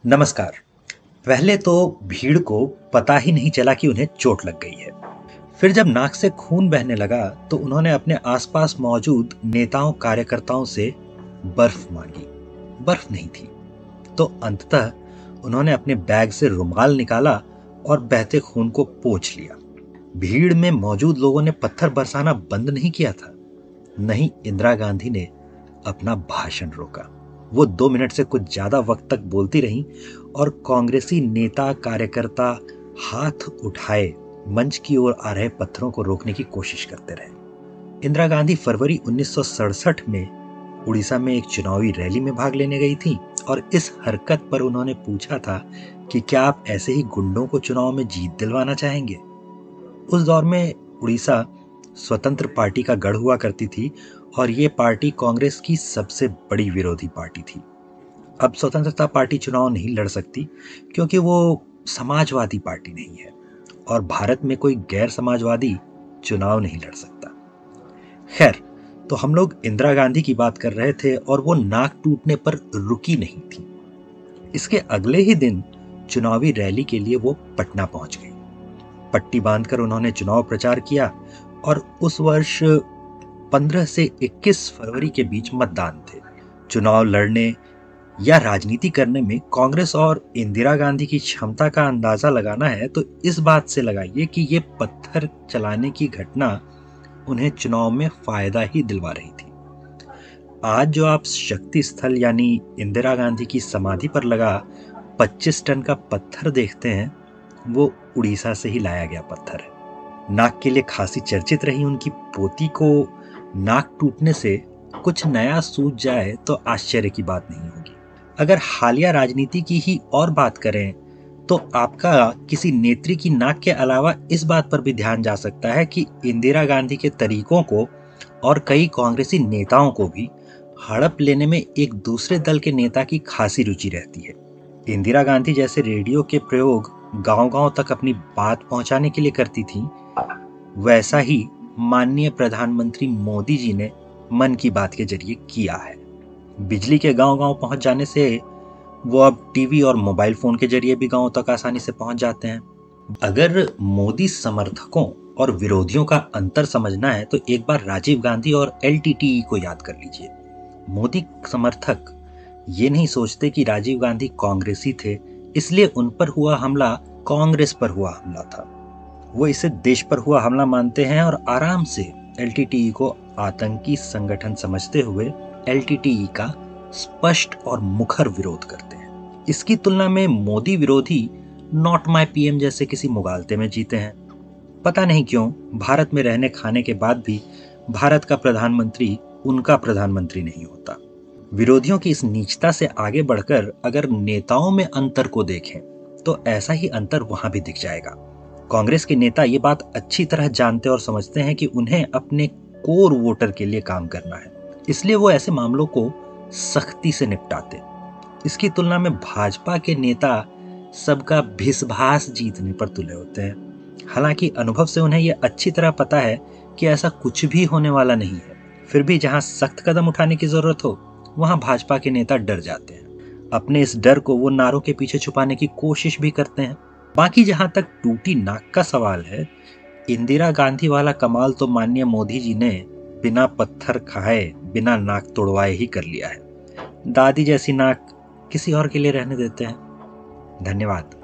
नमस्कार। पहले तो भीड़ को पता ही नहीं चला कि उन्हें चोट लग गई है। फिर जब नाक से खून बहने लगा तो उन्होंने अपने आसपास मौजूद नेताओं कार्यकर्ताओं से बर्फ मांगी। बर्फ नहीं थी। तो अंततः उन्होंने अपने बैग से रुमाल निकाला और बहते खून को पोंछ लिया। भीड़ में मौजूद लोगों ने पत्थर बरसाना बंद नहीं किया था। नहीं, इंदिरा गांधी ने अपना भाषण रोका। वो 2 मिनट से कुछ ज्यादा वक्त तक बोलती रहीं और कांग्रेसी नेता कार्यकर्ता हाथ उठाए मंच की ओर आ रहे पत्थरों को रोकने की कोशिश करते रहे। इंदिरा गांधी फरवरी 1967 में उड़ीसा में एक चुनावी रैली में भाग लेने गई थी और इस हरकत पर उन्होंने पूछा था कि क्या आप ऐसे ही गुंडों को चुनाव में जीत दिलवाना चाहेंगे। उस दौर में उड़ीसा स्वतंत्र पार्टी का गढ़ हुआ करती थी और ये पार्टी कांग्रेस की सबसे बड़ी विरोधी पार्टी थी। अब स्वतंत्रता पार्टी चुनाव नहीं लड़ सकती क्योंकि वो समाजवादी पार्टी नहीं है और भारत में कोई गैर समाजवादी चुनाव नहीं लड़ सकता। खैर, तो हम लोग इंदिरा गांधी की बात कर रहे थे और वो नाक टूटने पर रुकी नहीं थी। इसके अगले ही दिन चुनावी रैली के लिए वो पटना पहुंच गई। पट्टी बांधकर उन्होंने चुनाव प्रचार किया और उस वर्ष 15 से 21 फरवरी के बीच मतदान थे। चुनाव लड़ने या राजनीति करने में कांग्रेस और इंदिरा गांधी की क्षमता का अंदाजा लगाना है तो इस बात से लगाइए कि ये पत्थर चलाने की घटना उन्हें चुनाव में फायदा ही दिलवा रही थी। आज जो आप शक्ति स्थल यानी इंदिरा गांधी की समाधि पर लगा 25 टन का पत्थर देखते हैं, वो उड़ीसा से ही लाया गया पत्थर है। नाक के लिए खासी चर्चित रही उनकी पोती को नाक टूटने से कुछ नया सूझ जाए तो आश्चर्य की बात नहीं होगी। अगर हालिया राजनीति की ही और बात करें तो आपका किसी नेत्री की नाक के अलावा इस बात पर भी ध्यान जा सकता है कि इंदिरा गांधी के तरीकों को और कई कांग्रेसी नेताओं को भी हड़प लेने में एक दूसरे दल के नेता की खासी रुचि रहती है। इंदिरा गांधी जैसे रेडियो के प्रयोग गांव-गांव तक अपनी बात पहुंचाने के लिए करती थी, वैसा ही माननीय प्रधानमंत्री मोदी जी ने मन की बात के जरिए किया है। बिजली के गांव-गांव पहुंच जाने से वो अब टीवी और मोबाइल फोन के जरिए भी गांव तक आसानी से पहुंच जाते हैं। अगर मोदी समर्थकों और विरोधियों का अंतर समझना है तो एक बार राजीव गांधी और एलटीटीई को याद कर लीजिए। मोदी समर्थक ये नहीं सोचते कि राजीव गांधी कांग्रेसी थे, इसलिए उन पर हुआ हमला कांग्रेस पर हुआ हमला था। वो इसे देश पर हुआ हमला मानते हैं और आराम से एलटीटीई को आतंकी संगठन समझते हुए एलटीटीई का स्पष्ट और मुखर विरोध करते हैं। इसकी तुलना में मोदी विरोधी नॉट माय पीएम जैसे किसी मुगालते में जीते हैं। पता नहीं क्यों भारत में रहने खाने के बाद भी भारत का प्रधानमंत्री उनका प्रधानमंत्री नहीं होता। विरोधियों की इस नीचता से आगे बढ़कर अगर नेताओं में अंतर को देखें तो ऐसा ही अंतर वहां भी दिख जाएगा। कांग्रेस के नेता ये बात अच्छी तरह जानते और समझते हैं कि उन्हें अपने कोर वोटर के लिए काम करना है, इसलिए वो ऐसे मामलों को सख्ती से निपटाते। इसकी तुलना में भाजपा के नेता सबका भिसभास जीतने पर तुले होते हैं। हालांकि अनुभव से उन्हें यह अच्छी तरह पता है कि ऐसा कुछ भी होने वाला नहीं है, फिर भी जहां सख्त कदम उठाने की जरूरत हो वहां भाजपा के नेता डर जाते हैं। अपने इस डर को वो नारों के पीछे छुपाने की कोशिश भी करते हैं। बाकी जहां तक टूटी नाक का सवाल है, इंदिरा गांधी वाला कमाल तो माननीय मोदी जी ने बिना पत्थर खाए बिना नाक तोड़वाए ही कर लिया है। दादी जैसी नाक किसी और के लिए रहने देते हैं। धन्यवाद।